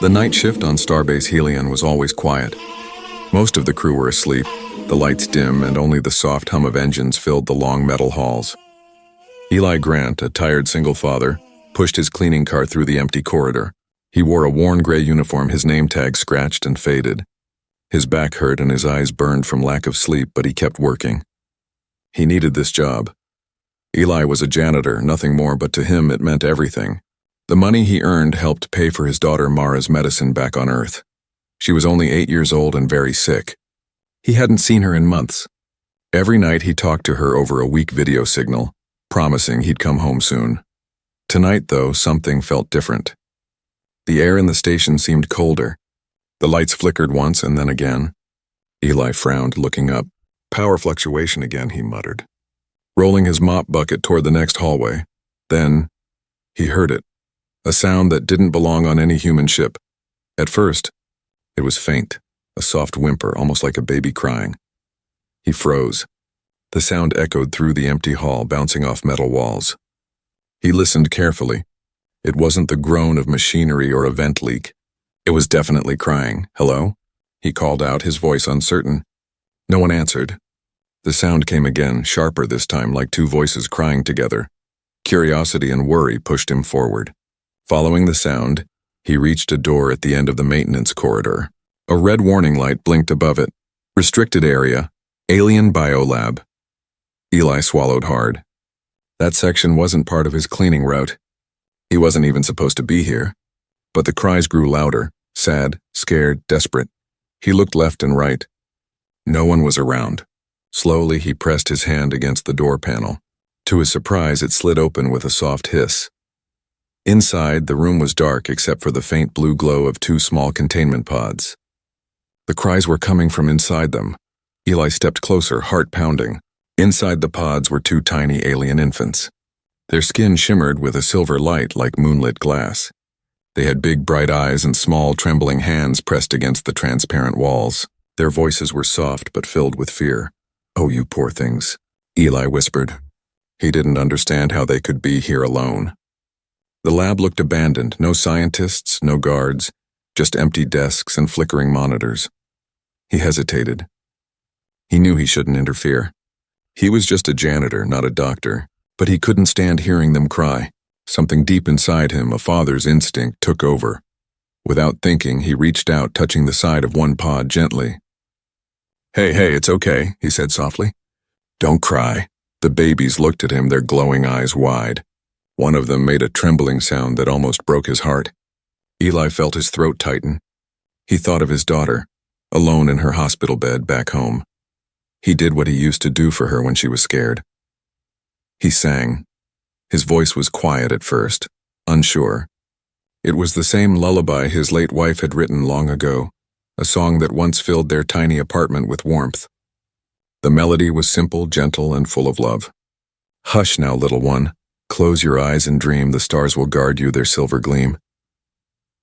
The night shift on Starbase Helion was always quiet. Most of the crew were asleep, the lights dim, and only the soft hum of engines filled the long metal halls. Eli Grant, a tired single father, pushed his cleaning cart through the empty corridor. He wore a worn gray uniform, his name tag scratched and faded. His back hurt and his eyes burned from lack of sleep, but he kept working. He needed this job. Eli was a janitor, nothing more, but to him it meant everything. The money he earned helped pay for his daughter Mara's medicine back on Earth. She was only 8 years old and very sick. He hadn't seen her in months. Every night he talked to her over a weak video signal, promising he'd come home soon. Tonight, though, something felt different. The air in the station seemed colder. The lights flickered once and then again. Eli frowned, looking up. Power fluctuation again, he muttered, rolling his mop bucket toward the next hallway. Then, he heard it. A sound that didn't belong on any human ship. At first, it was faint, a soft whimper, almost like a baby crying. He froze. The sound echoed through the empty hall, bouncing off metal walls. He listened carefully. It wasn't the groan of machinery or a vent leak. It was definitely crying. Hello? He called out, his voice uncertain. No one answered. The sound came again, sharper this time, like two voices crying together. Curiosity and worry pushed him forward. Following the sound, he reached a door at the end of the maintenance corridor. A red warning light blinked above it. Restricted area, Alien Biolab. Eli swallowed hard. That section wasn't part of his cleaning route. He wasn't even supposed to be here. But the cries grew louder, sad, scared, desperate. He looked left and right. No one was around. Slowly, he pressed his hand against the door panel. To his surprise, it slid open with a soft hiss. Inside, the room was dark except for the faint blue glow of two small containment pods. The cries were coming from inside them. Eli stepped closer, heart pounding. Inside the pods were two tiny alien infants. Their skin shimmered with a silver light like moonlit glass. They had big bright eyes and small trembling hands pressed against the transparent walls. Their voices were soft but filled with fear. "Oh, you poor things," Eli whispered. He didn't understand how they could be here alone. The lab looked abandoned, no scientists, no guards, just empty desks and flickering monitors. He hesitated. He knew he shouldn't interfere. He was just a janitor, not a doctor, but he couldn't stand hearing them cry. Something deep inside him, a father's instinct, took over. Without thinking, he reached out, touching the side of one pod gently. Hey, it's okay," he said softly. "Don't cry." The babies looked at him, their glowing eyes wide. One of them made a trembling sound that almost broke his heart. Eli felt his throat tighten. He thought of his daughter, alone in her hospital bed back home. He did what he used to do for her when she was scared. He sang. His voice was quiet at first, unsure. It was the same lullaby his late wife had written long ago, a song that once filled their tiny apartment with warmth. The melody was simple, gentle, and full of love. "Hush now, little one. Close your eyes and dream, the stars will guard you, their silver gleam."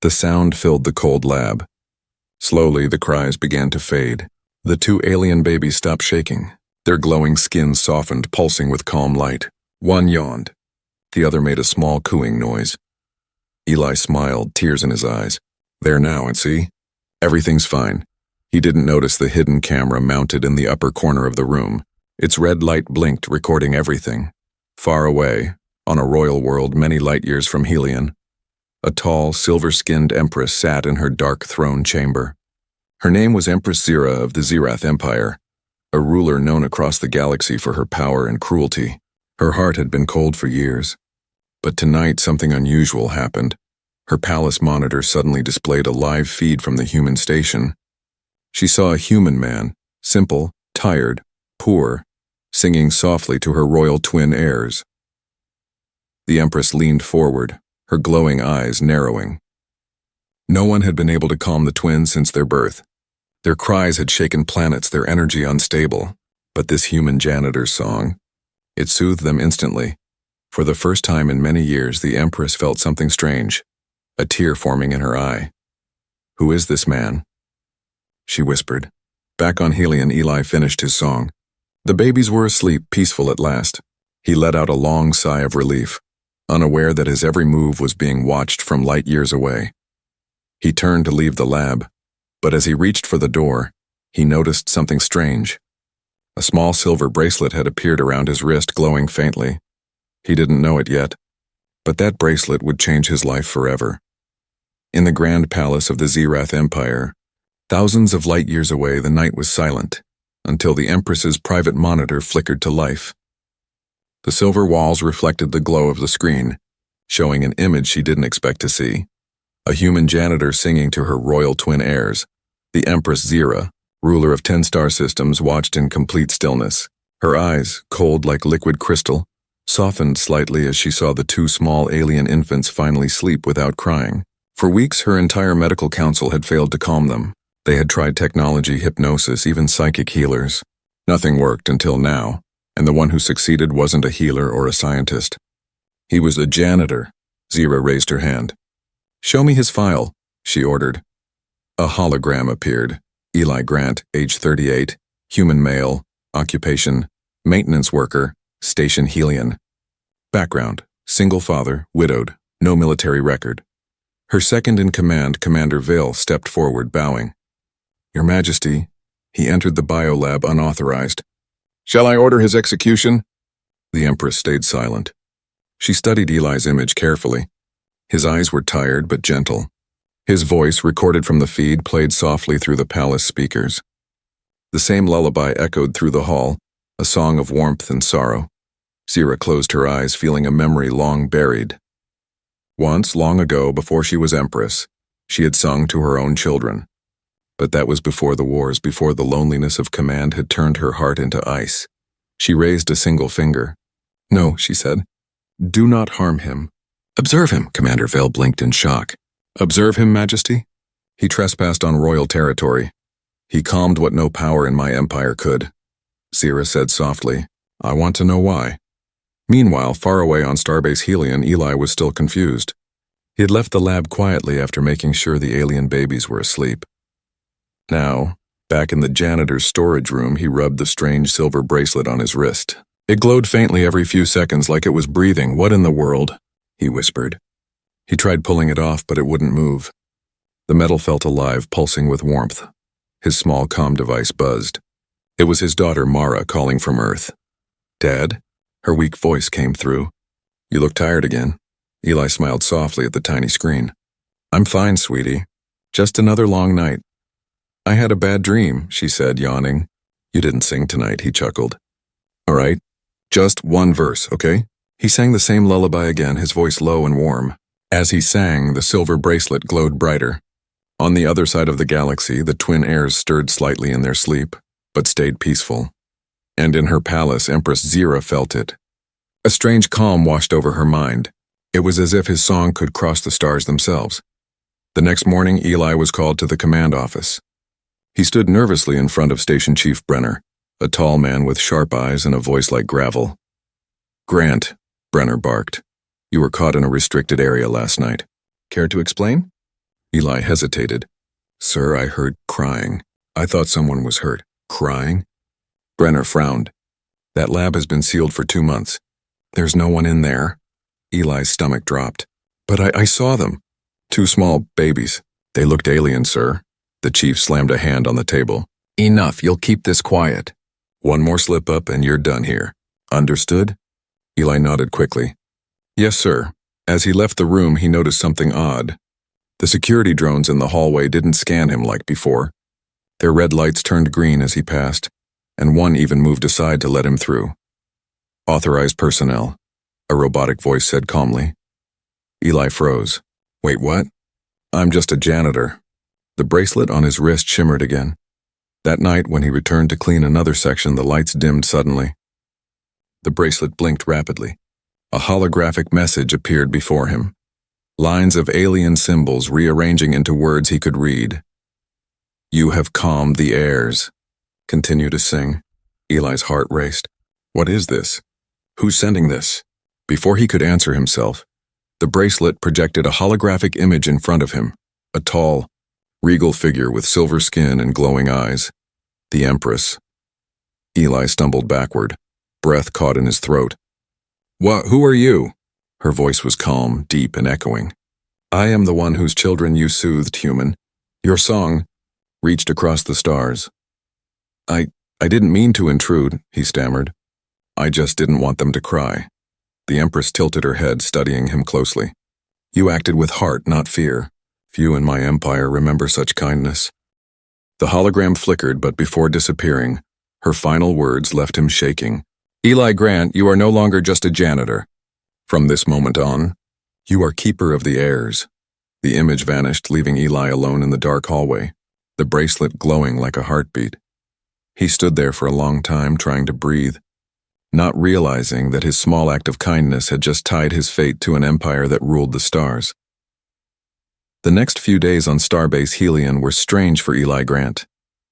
The sound filled the cold lab. Slowly, the cries began to fade. The two alien babies stopped shaking. Their glowing skins softened, pulsing with calm light. One yawned. The other made a small cooing noise. Eli smiled, tears in his eyes. "There now, and see? Everything's fine." He didn't notice the hidden camera mounted in the upper corner of the room. Its red light blinked, recording everything. Far away, on a royal world many light years from Helion, a tall, silver-skinned empress sat in her dark throne chamber. Her name was Empress Zira of the Zirath Empire, a ruler known across the galaxy for her power and cruelty. Her heart had been cold for years. But tonight something unusual happened. Her palace monitor suddenly displayed a live feed from the human station. She saw a human man, simple, tired, poor, singing softly to her royal twin heirs. The Empress leaned forward, her glowing eyes narrowing. No one had been able to calm the twins since their birth. Their cries had shaken planets, their energy unstable. But this human janitor's song, it soothed them instantly. For the first time in many years, the Empress felt something strange, a tear forming in her eye. "Who is this man?" she whispered. Back on Helion, Eli finished his song. The babies were asleep, peaceful at last. He let out a long sigh of relief, unaware that his every move was being watched from light years away. He turned to leave the lab, but as he reached for the door, he noticed something strange. A small silver bracelet had appeared around his wrist, glowing faintly. He didn't know it yet, but that bracelet would change his life forever. In the grand palace of the Zerath Empire, thousands of light years away, the night was silent, until the Empress's private monitor flickered to life. The silver walls reflected the glow of the screen, showing an image she didn't expect to see. A human janitor singing to her royal twin heirs. The Empress Zera, ruler of 10 star systems, watched in complete stillness. Her eyes, cold like liquid crystal, softened slightly as she saw the 2 small alien infants finally sleep without crying. For weeks, her entire medical council had failed to calm them. They had tried technology, hypnosis, even psychic healers. Nothing worked until now, and the one who succeeded wasn't a healer or a scientist. He was a janitor. Zera raised her hand. "Show me his file," she ordered. A hologram appeared. Eli Grant, age 38, human male, occupation, maintenance worker, station Helion. Background, single father, widowed, no military record. Her second-in-command, Commander Vale, stepped forward, bowing. "Your Majesty," he entered the biolab unauthorized. "Shall I order his execution?" The Empress stayed silent. She studied Eli's image carefully. His eyes were tired but gentle. His voice, recorded from the feed, played softly through the palace speakers. The same lullaby echoed through the hall, a song of warmth and sorrow. Zera closed her eyes, feeling a memory long buried. Once, long ago, before she was Empress, she had sung to her own children. But that was before the wars, before the loneliness of command had turned her heart into ice. She raised a single finger. "No," she said. "Do not harm him." "Observe him," Commander Vale blinked in shock. "Observe him, Majesty? He trespassed on royal territory. He calmed what no power in my empire could." Zera said softly, "I want to know why." Meanwhile, far away on Starbase Helion, Eli was still confused. He had left the lab quietly after making sure the alien babies were asleep. Now, back in the janitor's storage room, he rubbed the strange silver bracelet on his wrist. It glowed faintly every few seconds, like it was breathing. "What in the world?" he whispered. He tried pulling it off, but it wouldn't move. The metal felt alive, pulsing with warmth. His small comm device buzzed. It was his daughter Mara calling from Earth. "Dad?" Her weak voice came through. "You look tired again." Eli smiled softly at the tiny screen. "I'm fine, sweetie. Just another long night." "I had a bad dream," she said, yawning. "You didn't sing tonight," he chuckled. "All right, just one verse, okay?" He sang the same lullaby again, his voice low and warm. As he sang, the silver bracelet glowed brighter. On the other side of the galaxy, the twin heirs stirred slightly in their sleep, but stayed peaceful. And in her palace, Empress Zera felt it. A strange calm washed over her mind. It was as if his song could cross the stars themselves. The next morning, Eli was called to the command office. He stood nervously in front of Station Chief Brenner, a tall man with sharp eyes and a voice like gravel. "Grant," Brenner barked, "you were caught in a restricted area last night. Care to explain?" Eli hesitated. "Sir, I heard crying. I thought someone was hurt." "Crying?" Brenner frowned. "That lab has been sealed for 2 months. There's no one in there." Eli's stomach dropped. "But I saw them. 2 small babies. They looked alien, sir." The chief slammed a hand on the table. "Enough, you'll keep this quiet. One more slip-up and you're done here. Understood?" Eli nodded quickly. "Yes, sir." As he left the room, he noticed something odd. The security drones in the hallway didn't scan him like before. Their red lights turned green as he passed, and one even moved aside to let him through. "Authorized personnel," a robotic voice said calmly. Eli froze. "Wait, what?" "I'm just a janitor." The bracelet on his wrist shimmered again. That night, when he returned to clean another section, the lights dimmed suddenly. The bracelet blinked rapidly. A holographic message appeared before him. Lines of alien symbols rearranging into words he could read. "You have calmed the heirs." Continue to sing. Eli's heart raced. What is this? Who's sending this? Before he could answer himself, the bracelet projected a holographic image in front of him, a tall, regal figure with silver skin and glowing eyes. The Empress. Eli stumbled backward, breath caught in his throat. Who are you?" Her voice was calm, deep, and echoing. I am the one whose children you soothed, human. Your song reached across the stars. I didn't mean to intrude, he stammered. I just didn't want them to cry. The Empress tilted her head, studying him closely. You acted with heart, not fear. Few in my empire remember such kindness. The hologram flickered, but before disappearing, her final words left him shaking. Eli Grant, you are no longer just a janitor. From this moment on, you are keeper of the heirs. The image vanished, leaving Eli alone in the dark hallway, the bracelet glowing like a heartbeat. He stood there for a long time, trying to breathe, not realizing that his small act of kindness had just tied his fate to an empire that ruled the stars. The next few days on Starbase Helion were strange for Eli Grant.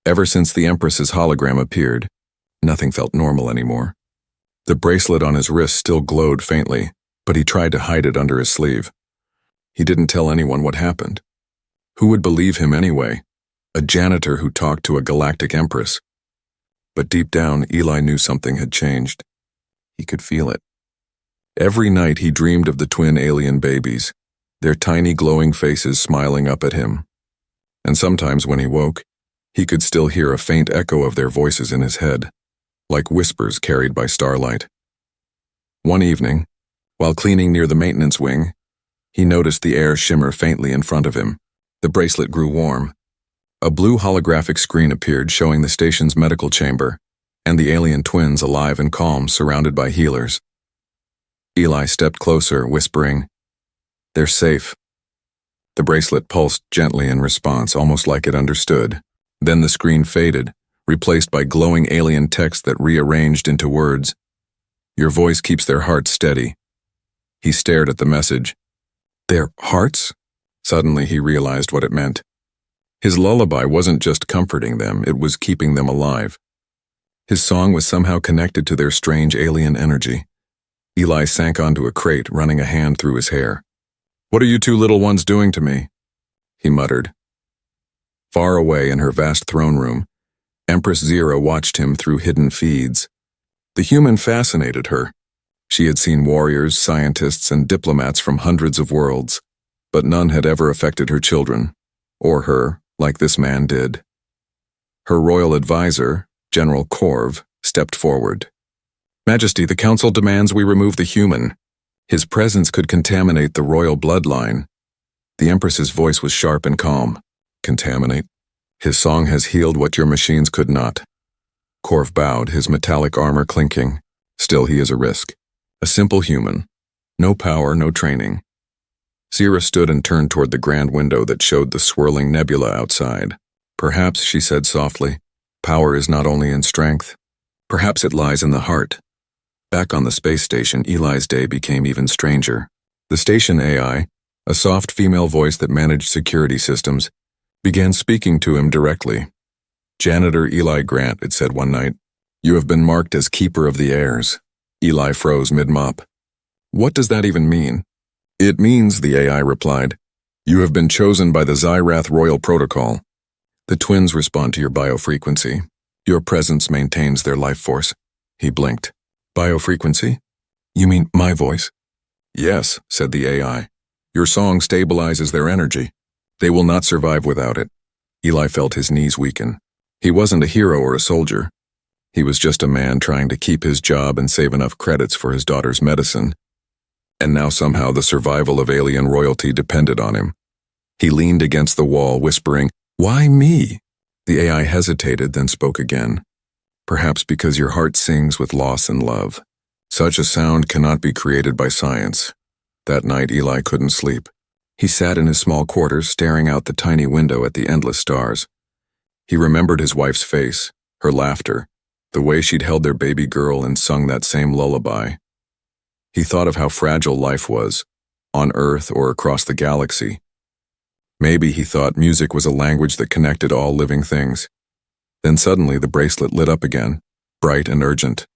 Ever since the Empress's hologram appeared, nothing felt normal anymore. The bracelet on his wrist still glowed faintly, but he tried to hide it under his sleeve. He didn't tell anyone what happened. Who would believe him anyway? A janitor who talked to a Galactic Empress. But deep down, Eli knew something had changed. He could feel it. Every night he dreamed of the twin alien babies, their tiny glowing faces smiling up at him. And sometimes when he woke, he could still hear a faint echo of their voices in his head, like whispers carried by starlight. One evening, while cleaning near the maintenance wing, he noticed the air shimmer faintly in front of him. The bracelet grew warm. A blue holographic screen appeared showing the station's medical chamber, and the alien twins alive and calm, surrounded by healers. Eli stepped closer, whispering, "They're safe." The bracelet pulsed gently in response, almost like it understood. Then the screen faded, replaced by glowing alien text that rearranged into words. Your voice keeps their hearts steady. He stared at the message. Their hearts? Suddenly he realized what it meant. His lullaby wasn't just comforting them, it was keeping them alive. His song was somehow connected to their strange alien energy. Eli sank onto a crate, running a hand through his hair. "What are you two little ones doing to me?" he muttered. Far away in her vast throne room, Empress Zira watched him through hidden feeds. The human fascinated her. She had seen warriors, scientists, and diplomats from hundreds of worlds, but none had ever affected her children, or her, like this man did. Her royal advisor, General Corv, stepped forward. "Majesty, the council demands we remove the human. His presence could contaminate the royal bloodline." The Empress's voice was sharp and calm. "Contaminate? His song has healed what your machines could not." Corv bowed, his metallic armor clinking. "Still, he is a risk. A simple human. No power, no training." Zira stood and turned toward the grand window that showed the swirling nebula outside. "Perhaps," she said softly, "power is not only in strength. Perhaps it lies in the heart." Back on the space station, Eli's day became even stranger. The station AI, a soft female voice that managed security systems, began speaking to him directly. "Janitor Eli Grant," it said one night, "you have been marked as keeper of the heirs." Eli froze mid-mop. "What does that even mean?" "It means," the AI replied, "you have been chosen by the Zyrath Royal Protocol. The twins respond to your biofrequency. Your presence maintains their life force." He blinked. "Biofrequency? You mean my voice?" "Yes," said the AI. "Your song stabilizes their energy. They will not survive without it." Eli felt his knees weaken. He wasn't a hero or a soldier. He was just a man trying to keep his job and save enough credits for his daughter's medicine. And now somehow the survival of alien royalty depended on him. He leaned against the wall, whispering, "Why me?" The AI hesitated, then spoke again. "Perhaps because your heart sings with loss and love. Such a sound cannot be created by science." That night Eli couldn't sleep. He sat in his small quarters, staring out the tiny window at the endless stars. He remembered his wife's face, her laughter, the way she'd held their baby girl and sung that same lullaby. He thought of how fragile life was, on Earth or across the galaxy. Maybe, he thought, music was a language that connected all living things. Then suddenly the bracelet lit up again, bright and urgent.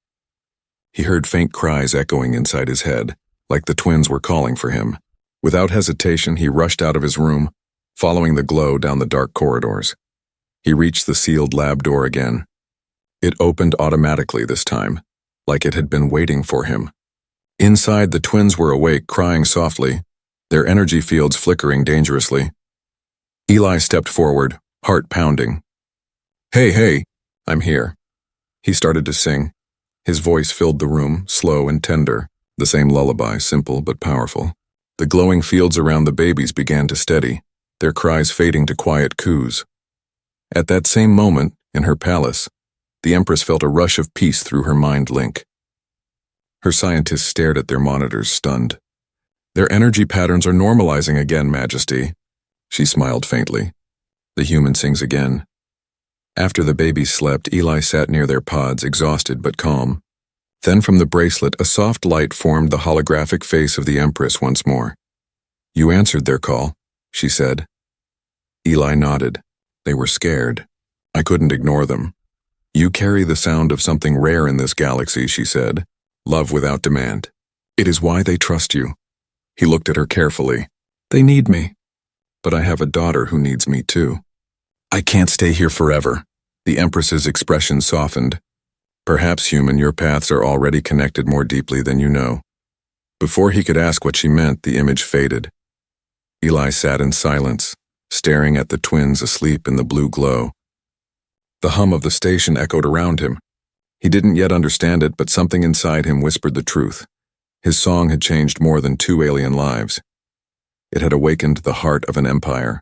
He heard faint cries echoing inside his head, like the twins were calling for him. Without hesitation, he rushed out of his room, following the glow down the dark corridors. He reached the sealed lab door again. It opened automatically this time, like it had been waiting for him. Inside, the twins were awake, crying softly. their energy fields flickering dangerously. Eli stepped forward, heart pounding. "Hey, hey, I'm here." He started to sing. His voice filled the room, slow and tender, the same lullaby, simple but powerful. The glowing fields around the babies began to steady, their cries fading to quiet coos. At that same moment, in her palace, the Empress felt a rush of peace through her mind link. Her scientists stared at their monitors, stunned. "Their energy patterns are normalizing again, Majesty." She smiled faintly. The human sings again. After the babies slept, Eli sat near their pods, exhausted but calm. Then from the bracelet, a soft light formed the holographic face of the Empress once more. "You answered their call," she said. Eli nodded. They were scared. I couldn't ignore them. "You carry the sound of something rare in this galaxy," she said. "Love without demand. It is why they trust you." He looked at her carefully. "They need me. But I have a daughter who needs me too. I can't stay here forever." The Empress's expression softened. "Perhaps, human, your paths are already connected more deeply than you know." Before he could ask what she meant, the image faded. Eli sat in silence, staring at the twins asleep in the blue glow. The hum of the station echoed around him. He didn't yet understand it, but something inside him whispered the truth. His song had changed more than 2 alien lives. It had awakened the heart of an empire.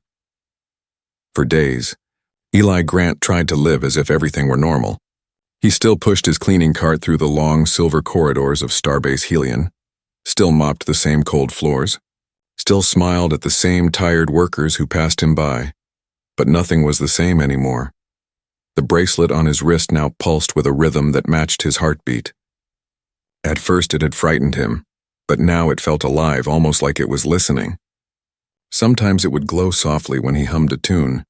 For days, Eli Grant tried to live as if everything were normal. He still pushed his cleaning cart through the long silver corridors of Starbase Helion, still mopped the same cold floors, still smiled at the same tired workers who passed him by. But nothing was the same anymore. The bracelet on his wrist now pulsed with a rhythm that matched his heartbeat. At first it had frightened him, but now it felt alive, almost like it was listening. Sometimes it would glow softly when he hummed a tune,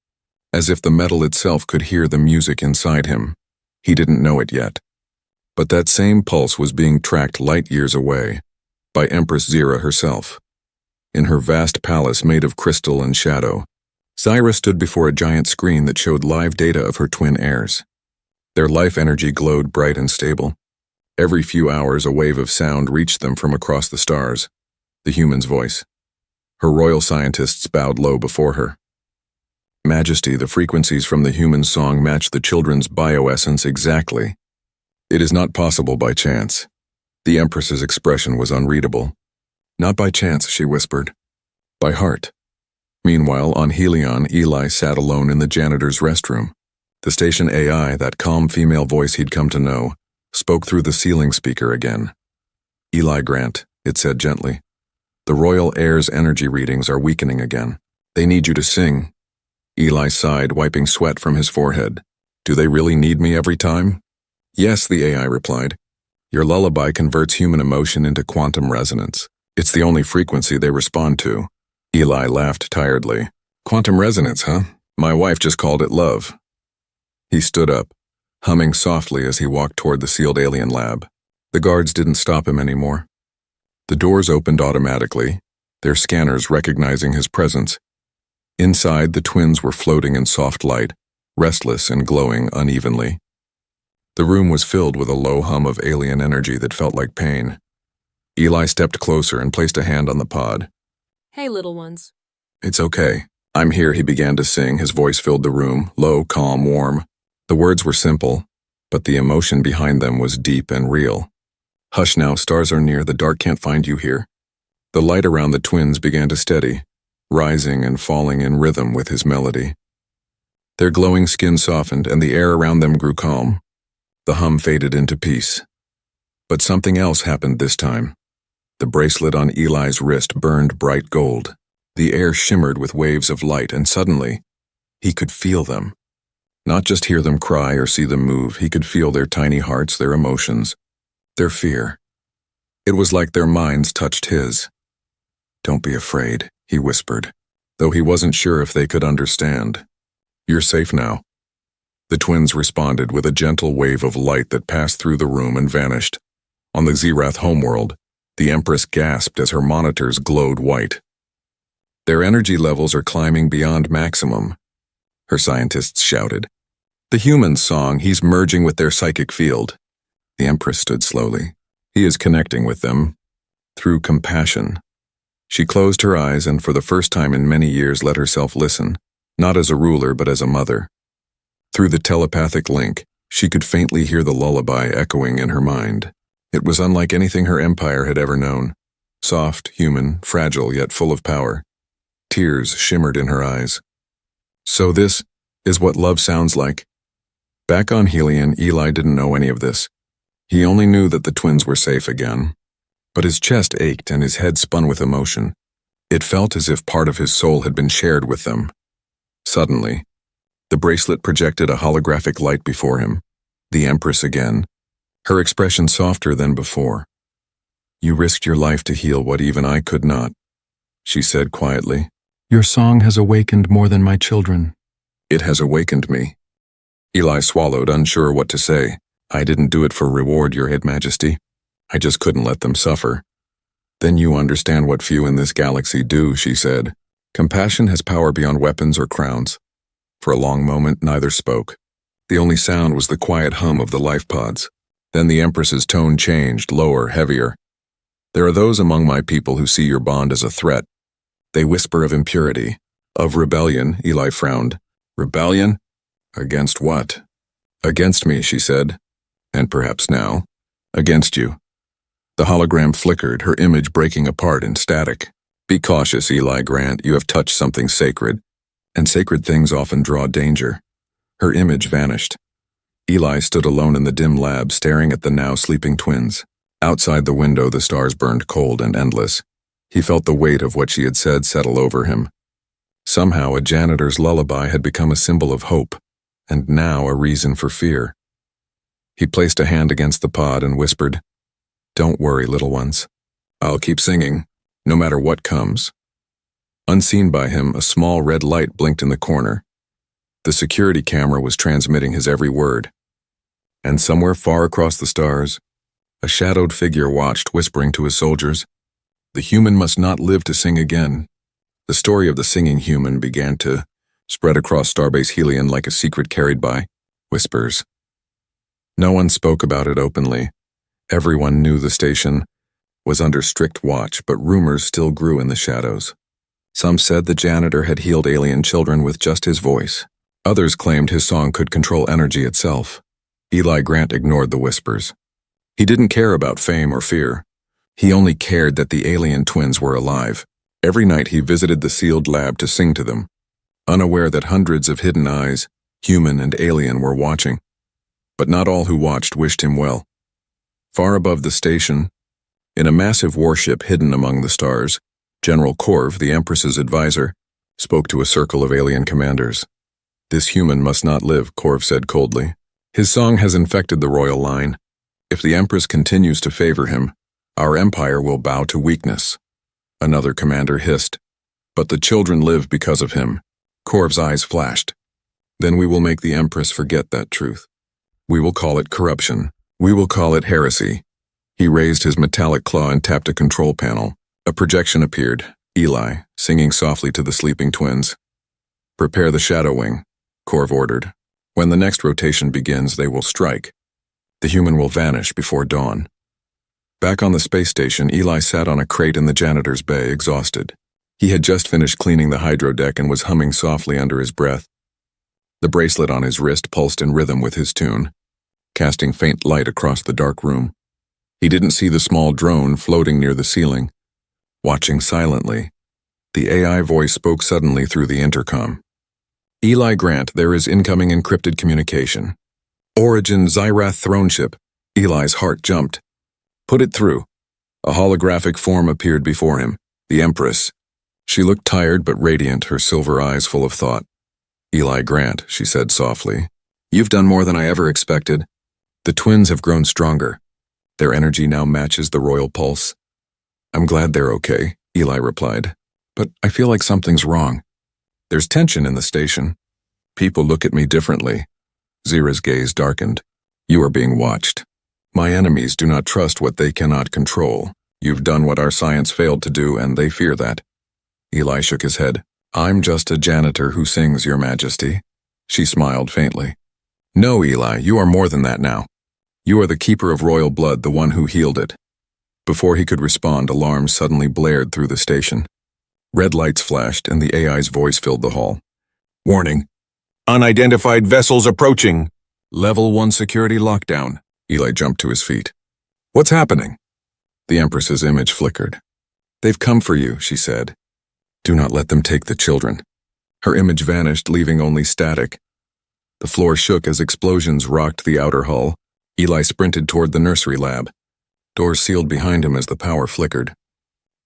as if the metal itself could hear the music inside him. He didn't know it yet. But that same pulse was being tracked light years away, by Empress Zira herself. In her vast palace made of crystal and shadow, Zira stood before a giant screen that showed live data of her twin heirs. Their life energy glowed bright and stable. Every few hours a wave of sound reached them from across the stars, the human's voice. Her royal scientists bowed low before her. "Majesty, the frequencies from the human song match the children's bioessence exactly. It is not possible by chance." The Empress's expression was unreadable. "Not by chance," she whispered. "By heart." Meanwhile, on Helion, Eli sat alone in the janitor's restroom. The station AI, that calm female voice he'd come to know, spoke through the ceiling speaker again. "Eli Grant," it said gently. "The royal heirs' energy readings are weakening again. They need you to sing." Eli sighed, wiping sweat from his forehead. "Do they really need me every time?" "Yes," the AI replied. "Your lullaby converts human emotion into quantum resonance. It's the only frequency they respond to." Eli laughed tiredly. "Quantum resonance, huh? My wife just called it love." He stood up, humming softly as he walked toward the sealed alien lab. The guards didn't stop him anymore. The doors opened automatically, their scanners recognizing his presence. Inside, the twins were floating in soft light, restless and glowing unevenly. The room was filled with a low hum of alien energy that felt like pain. Eli stepped closer and placed a hand on the pod. "Hey, little ones." "It's okay. I'm here," he began to sing. His voice filled the room, low, calm, warm. The words were simple, but the emotion behind them was deep and real. "Hush now, stars are near, the dark can't find you here." The light around the twins began to steady, rising and falling in rhythm with his melody. Their glowing skin softened, and the air around them grew calm. The hum faded into peace. But something else happened this time. The bracelet on Eli's wrist burned bright gold. The air shimmered with waves of light, and suddenly, he could feel them. Not just hear them cry or see them move, he could feel their tiny hearts, their emotions, their fear. It was like their minds touched his. "Don't be afraid," he whispered, though he wasn't sure if they could understand. "You're safe now." The twins responded with a gentle wave of light that passed through the room and vanished. On the Zirath homeworld, the Empress gasped as her monitors glowed white. "Their energy levels are climbing beyond maximum," her scientists shouted. "The human's song, he's merging with their psychic field." The Empress stood slowly. "He is connecting with them through compassion." She closed her eyes and for the first time in many years let herself listen, not as a ruler but as a mother. Through the telepathic link, she could faintly hear the lullaby echoing in her mind. It was unlike anything her empire had ever known. Soft, human, fragile, yet full of power. Tears shimmered in her eyes. So this is what love sounds like. Back on Helion, Eli didn't know any of this. He only knew that the twins were safe again. But his chest ached and his head spun with emotion. It felt as if part of his soul had been shared with them. Suddenly, the bracelet projected a holographic light before him. The Empress again, her expression softer than before. "You risked your life to heal what even I could not," she said quietly. "Your song has awakened more than my children." "It has awakened me." Eli swallowed, unsure what to say. "I didn't do it for reward, Your Majesty. I just couldn't let them suffer." "Then you understand what few in this galaxy do," she said. "Compassion has power beyond weapons or crowns." For a long moment, neither spoke. The only sound was the quiet hum of the life pods. Then the Empress's tone changed, lower, heavier. "There are those among my people who see your bond as a threat. They whisper of impurity, of rebellion." Eli frowned. "Rebellion? Against what?" "Against me," she said. "And perhaps now, against you." The hologram flickered, her image breaking apart in static. "Be cautious, Eli Grant. You have touched something sacred, and sacred things often draw danger." Her image vanished. Eli stood alone in the dim lab, staring at the now sleeping twins. Outside the window, the stars burned cold and endless. He felt the weight of what she had said settle over him. Somehow, a janitor's lullaby had become a symbol of hope, and now a reason for fear. He placed a hand against the pod and whispered, "Don't worry, little ones. I'll keep singing, no matter what comes." Unseen by him, a small red light blinked in the corner. The security camera was transmitting his every word. And somewhere far across the stars, a shadowed figure watched, whispering to his soldiers, "The human must not live to sing again." The story of the singing human began to spread across Starbase Helion like a secret carried by whispers. No one spoke about it openly. Everyone knew the station was under strict watch, but rumors still grew in the shadows. Some said the janitor had healed alien children with just his voice. Others claimed his song could control energy itself. Eli Grant ignored the whispers. He didn't care about fame or fear. He only cared that the alien twins were alive. Every night he visited the sealed lab to sing to them, unaware that hundreds of hidden eyes, human and alien, were watching. But not all who watched wished him well. Far above the station, in a massive warship hidden among the stars, General Korv, the Empress's advisor, spoke to a circle of alien commanders. "This human must not live," Korv said coldly. "His song has infected the royal line. If the Empress continues to favor him, our empire will bow to weakness." Another commander hissed, "But the children live because of him." Korv's eyes flashed. "Then we will make the Empress forget that truth. We will call it corruption. We will call it heresy." He raised his metallic claw and tapped a control panel. A projection appeared, Eli, singing softly to the sleeping twins. "Prepare the shadow wing," Korv ordered. "When the next rotation begins, they will strike. The human will vanish before dawn." Back on the space station, Eli sat on a crate in the janitor's bay, exhausted. He had just finished cleaning the hydro deck and was humming softly under his breath. The bracelet on his wrist pulsed in rhythm with his tune, casting faint light across the dark room. He didn't see the small drone floating near the ceiling. Watching silently, the AI voice spoke suddenly through the intercom. "Eli Grant, there is incoming encrypted communication. Origin Zyrath throne ship." Eli's heart jumped. "Put it through." A holographic form appeared before him, the Empress. She looked tired but radiant, her silver eyes full of thought. "Eli Grant," she said softly, "you've done more than I ever expected. The twins have grown stronger. Their energy now matches the royal pulse." "I'm glad they're okay," Eli replied. "But I feel like something's wrong. There's tension in the station. People look at me differently." Zira's gaze darkened. "You are being watched. My enemies do not trust what they cannot control. You've done what our science failed to do, and they fear that." Eli shook his head. "I'm just a janitor who sings, Your Majesty." She smiled faintly. "No, Eli, you are more than that now. You are the keeper of royal blood, the one who healed it." Before he could respond, alarms suddenly blared through the station. Red lights flashed, and the AI's voice filled the hall. Warning. Unidentified vessels approaching. Level 1 security lockdown. Eli jumped to his feet. What's happening? The Empress's image flickered. They've come for you, she said. Do not let them take the children. Her image vanished, leaving only static. The floor shook as explosions rocked the outer hull. Eli sprinted toward the nursery lab. Doors sealed behind him as the power flickered.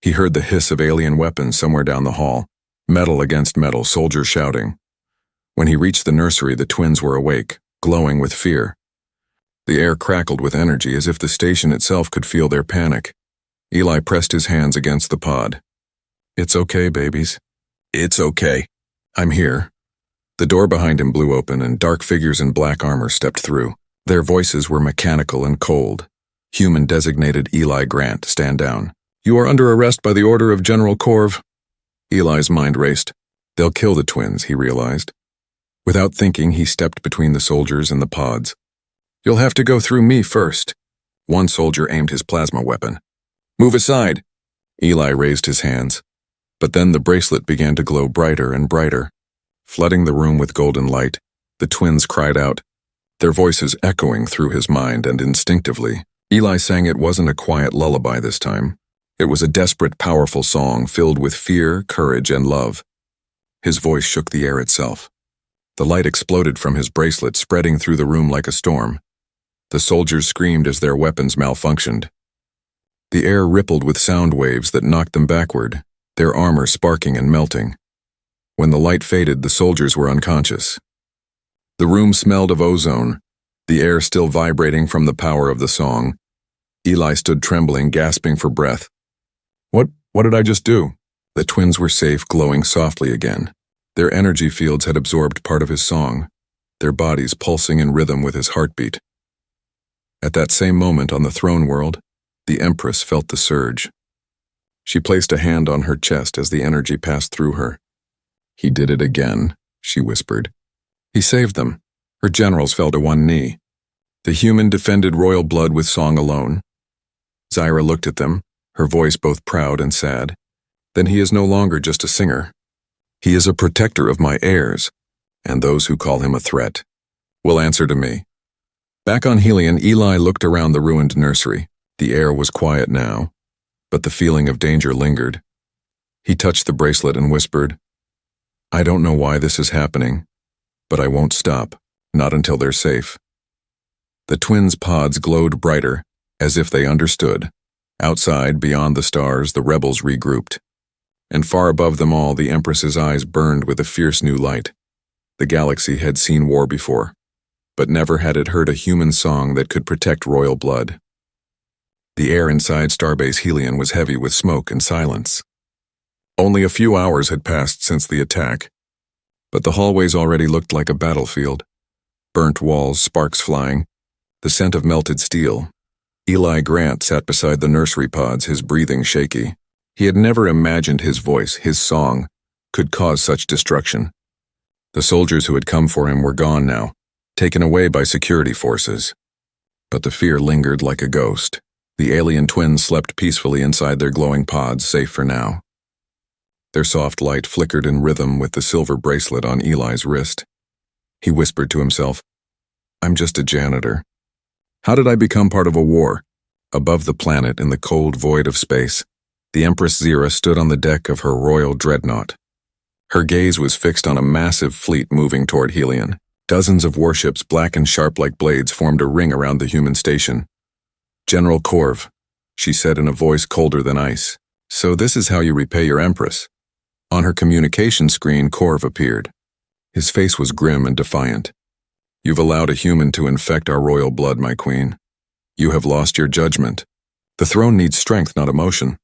He heard the hiss of alien weapons somewhere down the hall, metal against metal, soldiers shouting. When he reached the nursery, the twins were awake, glowing with fear. The air crackled with energy as if the station itself could feel their panic. Eli pressed his hands against the pod. It's okay, babies. It's okay. I'm here. The door behind him blew open and dark figures in black armor stepped through. Their voices were mechanical and cold. Human designated Eli Grant, stand down. You are under arrest by the order of General Corv. Eli's mind raced. They'll kill the twins, he realized. Without thinking, he stepped between the soldiers and the pods. You'll have to go through me first. One soldier aimed his plasma weapon. Move aside. Eli raised his hands. But then the bracelet began to glow brighter and brighter. Flooding the room with golden light, the twins cried out, their voices echoing through his mind, and instinctively, Eli sang it wasn't a quiet lullaby this time. It was a desperate, powerful song filled with fear, courage, and love. His voice shook the air itself. The light exploded from his bracelet, spreading through the room like a storm. The soldiers screamed as their weapons malfunctioned. The air rippled with sound waves that knocked them backward, their armor sparking and melting. When the light faded, the soldiers were unconscious. The room smelled of ozone, the air still vibrating from the power of the song. Eli stood trembling, gasping for breath. What did I just do? The twins were safe, glowing softly again. Their energy fields had absorbed part of his song, their bodies pulsing in rhythm with his heartbeat. At that same moment on the throne world, the Empress felt the surge. She placed a hand on her chest as the energy passed through her. He did it again, she whispered. He saved them. Her generals fell to one knee. The human defended royal blood with song alone. Zyra looked at them, her voice both proud and sad. Then he is no longer just a singer. He is a protector of my heirs, and those who call him a threat will answer to me. Back on Helion, Eli looked around the ruined nursery. The air was quiet now, but the feeling of danger lingered. He touched the bracelet and whispered, I don't know why this is happening, but I won't stop, not until they're safe. The twins' pods glowed brighter, as if they understood. Outside, beyond the stars, the rebels regrouped. And far above them all, the Empress's eyes burned with a fierce new light. The galaxy had seen war before, but never had it heard a human song that could protect royal blood. The air inside Starbase Helion was heavy with smoke and silence. Only a few hours had passed since the attack, but the hallways already looked like a battlefield. Burnt walls, sparks flying, the scent of melted steel. Eli Grant sat beside the nursery pods, his breathing shaky. He had never imagined his voice, his song, could cause such destruction. The soldiers who had come for him were gone now, taken away by security forces. But the fear lingered like a ghost. The alien twins slept peacefully inside their glowing pods, safe for now. Their soft light flickered in rhythm with the silver bracelet on Eli's wrist. He whispered to himself, I'm just a janitor. How did I become part of a war? Above the planet, in the cold void of space, the Empress Zira stood on the deck of her royal dreadnought. Her gaze was fixed on a massive fleet moving toward Helion. Dozens of warships, black and sharp like blades, formed a ring around the human station. General Corv, she said in a voice colder than ice. So this is how you repay your Empress. On her communication screen, Corv appeared. His face was grim and defiant. You've allowed a human to infect our royal blood, my queen. You have lost your judgment. The throne needs strength, not emotion.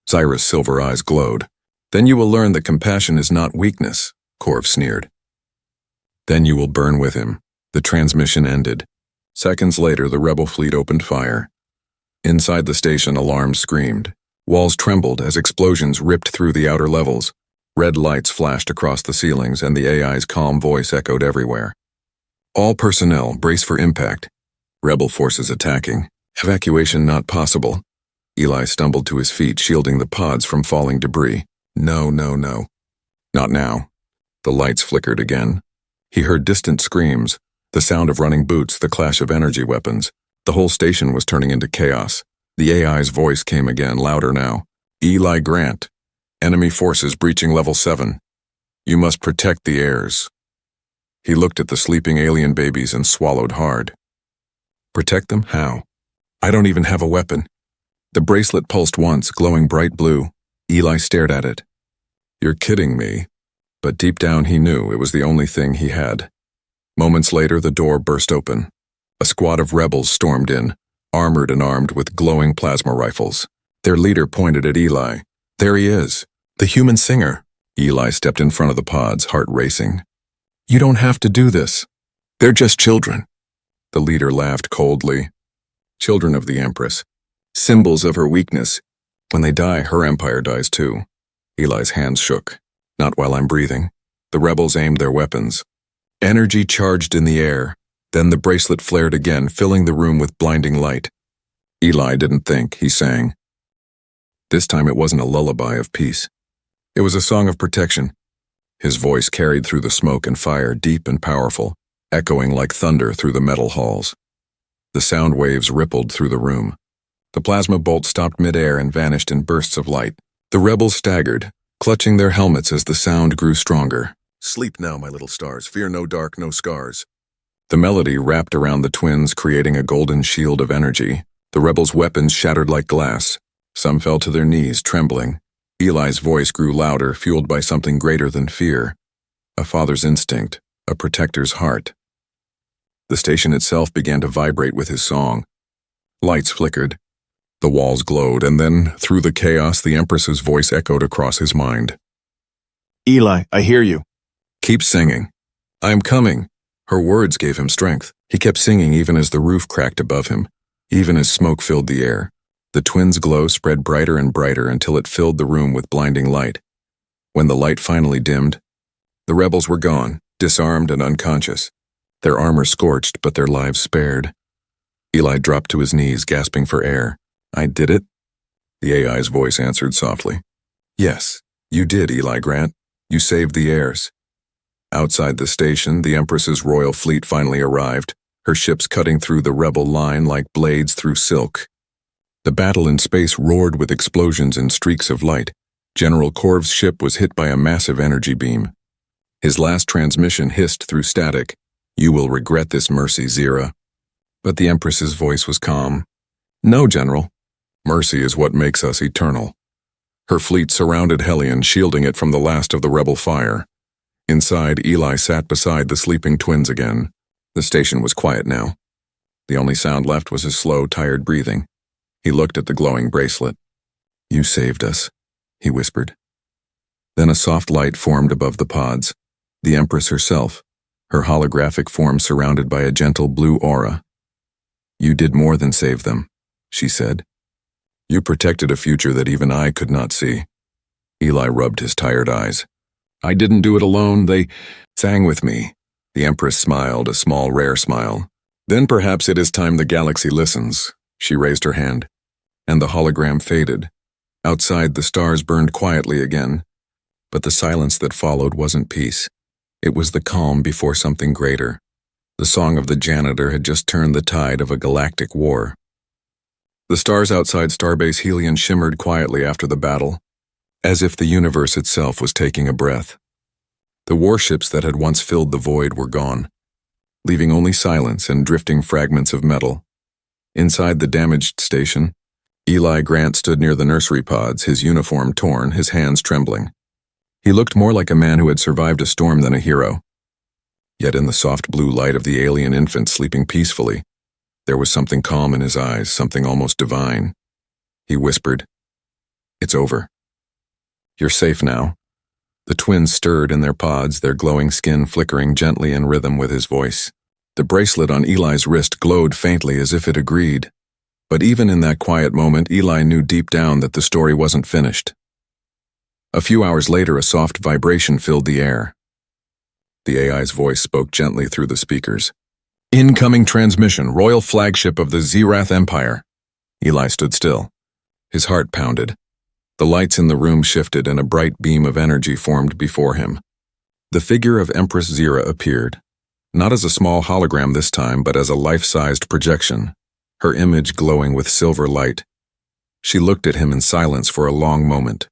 Zyra's silver eyes glowed. Then you will learn that compassion is not weakness, Corv sneered. Then you will burn with him. The transmission ended. Seconds later, the rebel fleet opened fire. Inside the station, alarms screamed. Walls trembled as explosions ripped through the outer levels. Red lights flashed across the ceilings, and the AI's calm voice echoed everywhere. All personnel, brace for impact. Rebel forces attacking. Evacuation not possible. Eli stumbled to his feet, shielding the pods from falling debris. No, no, no. Not now. The lights flickered again. He heard distant screams, the sound of running boots, the clash of energy weapons. The whole station was turning into chaos. The AI's voice came again, louder now. Eli Grant. Enemy forces breaching level 7. You must protect the heirs. He looked at the sleeping alien babies and swallowed hard. Protect them? How? I don't even have a weapon. The bracelet pulsed once, glowing bright blue. Eli stared at it. You're kidding me. But deep down he knew it was the only thing he had. Moments later, the door burst open. A squad of rebels stormed in, armored and armed with glowing plasma rifles. Their leader pointed at Eli. There he is, the human singer. Eli stepped in front of the pods, heart racing. You don't have to do this. They're just children. The leader laughed coldly. Children of the Empress. Symbols of her weakness. When they die, her empire dies too. Eli's hands shook. Not while I'm breathing. The rebels aimed their weapons. Energy charged in the air. Then the bracelet flared again, filling the room with blinding light. Eli didn't think, he sang. This time it wasn't a lullaby of peace. It was a song of protection. His voice carried through the smoke and fire, deep and powerful, echoing like thunder through the metal halls. The sound waves rippled through the room. The plasma bolt stopped midair and vanished in bursts of light. The rebels staggered, clutching their helmets as the sound grew stronger. Sleep now, my little stars. Fear no dark, no scars. The melody wrapped around the twins, creating a golden shield of energy. The rebels' weapons shattered like glass. Some fell to their knees, trembling. Eli's voice grew louder, fueled by something greater than fear. A father's instinct, a protector's heart. The station itself began to vibrate with his song. Lights flickered. The walls glowed, and then, through the chaos, the Empress's voice echoed across his mind. Eli, I hear you. Keep singing. I'm coming. Her words gave him strength. He kept singing even as the roof cracked above him, even as smoke filled the air. The twins' glow spread brighter and brighter until it filled the room with blinding light. When the light finally dimmed, the rebels were gone, disarmed and unconscious. Their armor scorched, but their lives spared. Eli dropped to his knees, gasping for air. I did it? The AI's voice answered softly. Yes, you did, Eli Grant. You saved the heirs. Outside the station, the Empress's royal fleet finally arrived, her ships cutting through the rebel line like blades through silk. The battle in space roared with explosions and streaks of light. General Korv's ship was hit by a massive energy beam. His last transmission hissed through static. You will regret this, Mercy, Zira. But the Empress's voice was calm. No, General. Mercy is what makes us eternal. Her fleet surrounded Hellion, shielding it from the last of the rebel fire. Inside, Eli sat beside the sleeping twins again. The station was quiet now. The only sound left was his slow, tired breathing. He looked at the glowing bracelet. You saved us, he whispered. Then a soft light formed above the pods. The Empress herself, her holographic form surrounded by a gentle blue aura. You did more than save them, she said. You protected a future that even I could not see. Eli rubbed his tired eyes. I didn't do it alone, they sang with me. The Empress smiled, a small, rare smile. Then perhaps it is time the galaxy listens. She raised her hand, and the hologram faded. Outside, the stars burned quietly again. But the silence that followed wasn't peace. It was the calm before something greater. The song of the janitor had just turned the tide of a galactic war. The stars outside Starbase Helion shimmered quietly after the battle, as if the universe itself was taking a breath. The warships that had once filled the void were gone, leaving only silence and drifting fragments of metal. Inside the damaged station, Eli Grant stood near the nursery pods, his uniform torn, his hands trembling. He looked more like a man who had survived a storm than a hero. Yet in the soft blue light of the alien infant sleeping peacefully, there was something calm in his eyes, something almost divine. He whispered, It's over. You're safe now. The twins stirred in their pods, their glowing skin flickering gently in rhythm with his voice. The bracelet on Eli's wrist glowed faintly as if it agreed. But even in that quiet moment, Eli knew deep down that the story wasn't finished. A few hours later, a soft vibration filled the air. The AI's voice spoke gently through the speakers. Incoming transmission, royal flagship of the Zirath Empire. Eli stood still, His heart pounded. The lights in the room shifted and a bright beam of energy formed before him. The figure of Empress Zira appeared, not as a small hologram this time, but as a life-sized projection, her image glowing with silver light. She looked at him in silence for a long moment.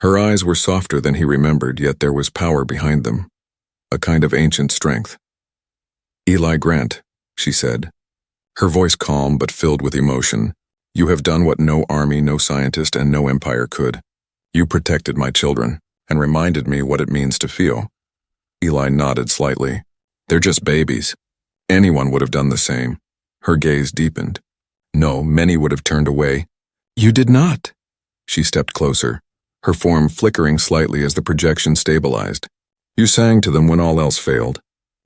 Her eyes were softer than he remembered, yet there was power behind them, a kind of ancient strength. "Eli Grant," she said, her voice calm but filled with emotion. "You have done what no army, no scientist, and no empire could. You protected my children and reminded me what it means to feel." Eli nodded slightly. "They're just babies. Anyone would have done the same." Her gaze deepened. "No, many would have turned away." "You did not." She stepped closer, her form flickering slightly as the projection stabilized. "You sang to them when all else failed.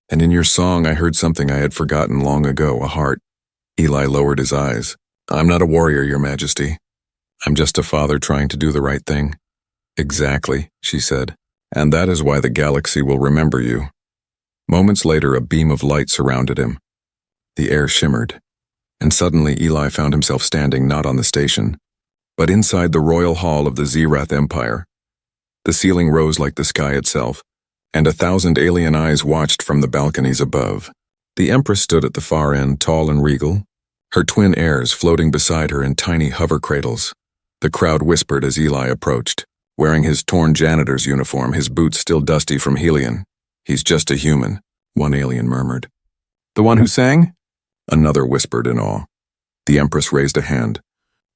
And in your song I heard something I had forgotten long ago, a heart." Eli lowered his eyes. "I'm not a warrior, Your Majesty. I'm just a father trying to do the right thing." "Exactly," she said. "And that is why the galaxy will remember you." Moments later, a beam of light surrounded him. The air shimmered, and suddenly Eli found himself standing not on the station, but inside the royal hall of the Zirath Empire. The ceiling rose like the sky itself, and 1,000 alien eyes watched from the balconies above. The Empress stood at the far end, tall and regal, her twin heirs floating beside her in tiny hover cradles. The crowd whispered as Eli approached, wearing his torn janitor's uniform, his boots still dusty from Helion. "He's just a human," one alien murmured. "The one who sang?" Another whispered in awe. The Empress raised a hand,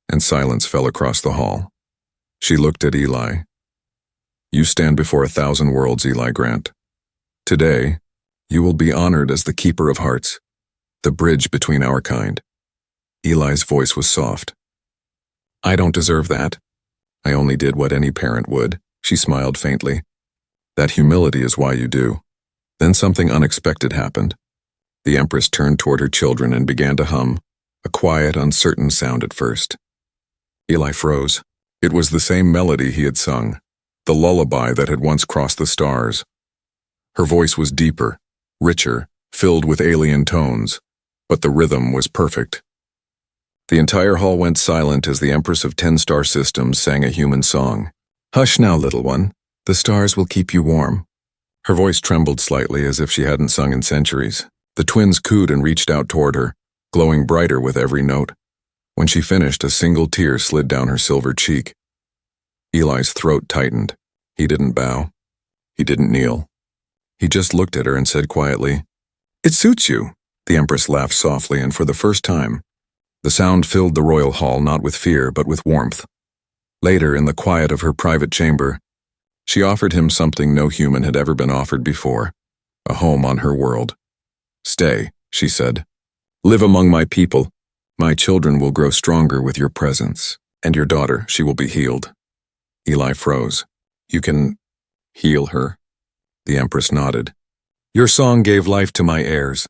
and silence fell across the hall. She looked at Eli. "You stand before 1,000 worlds, Eli Grant. Today, you will be honored as the keeper of hearts, the bridge between our kind." Eli's voice was soft. "I don't deserve that. I only did what any parent would." She smiled faintly. "That humility is why you do." Then something unexpected happened. The Empress turned toward her children and began to hum, a quiet, uncertain sound at first. Eli froze. It was the same melody he had sung, the lullaby that had once crossed the stars. Her voice was deeper, richer, filled with alien tones, but the rhythm was perfect. The entire hall went silent as the Empress of 10 star systems sang a human song. "Hush now, little one. The stars will keep you warm." Her voice trembled slightly as if she hadn't sung in centuries. The twins cooed and reached out toward her, glowing brighter with every note. When she finished, a single tear slid down her silver cheek. Eli's throat tightened. He didn't bow. He didn't kneel. He just looked at her and said quietly, "It suits you." The Empress laughed softly, and for the first time, the sound filled the royal hall not with fear but with warmth. Later, in the quiet of her private chamber, she offered him something no human had ever been offered before, a home on her world. "Stay," she said. "Live among my people. My children will grow stronger with your presence, and your daughter, she will be healed." Eli froze. "You can heal her?" The Empress nodded. "Your song gave life to my heirs.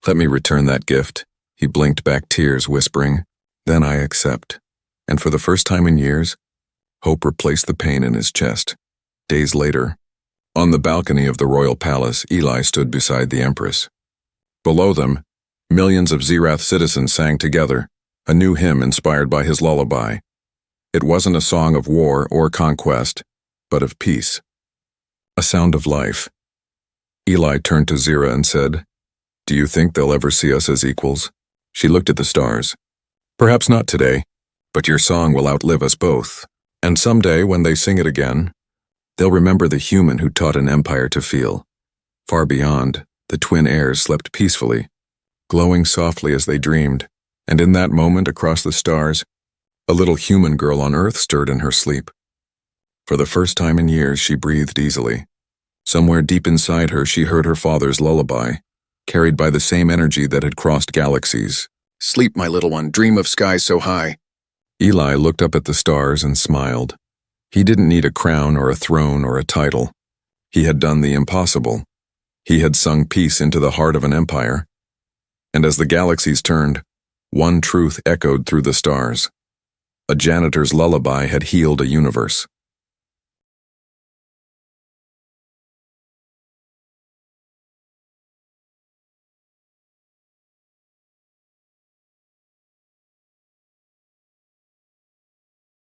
Let me return that gift." He blinked back tears, whispering, "Then I accept." And for the first time in years, hope replaced the pain in his chest. Days later, on the balcony of the royal palace, Eli stood beside the Empress. Below them, millions of Zirath citizens sang together, a new hymn inspired by his lullaby. It wasn't a song of war or conquest, but of peace. A sound of life. Eli turned to Zira and said, "Do you think they'll ever see us as equals?" She looked at the stars. "Perhaps not today, but your song will outlive us both. And someday, when they sing it again, they'll remember the human who taught an empire to feel." Far beyond, the twin heirs slept peacefully, glowing softly as they dreamed, and in that moment across the stars, a little human girl on Earth stirred in her sleep. For the first time in years, she breathed easily. Somewhere deep inside her, she heard her father's lullaby, carried by the same energy that had crossed galaxies. "Sleep, my little one, dream of skies so high." Eli looked up at the stars and smiled. He didn't need a crown or a throne or a title. He had done the impossible. He had sung peace into the heart of an empire. And as the galaxies turned, one truth echoed through the stars. A janitor's lullaby had healed a universe.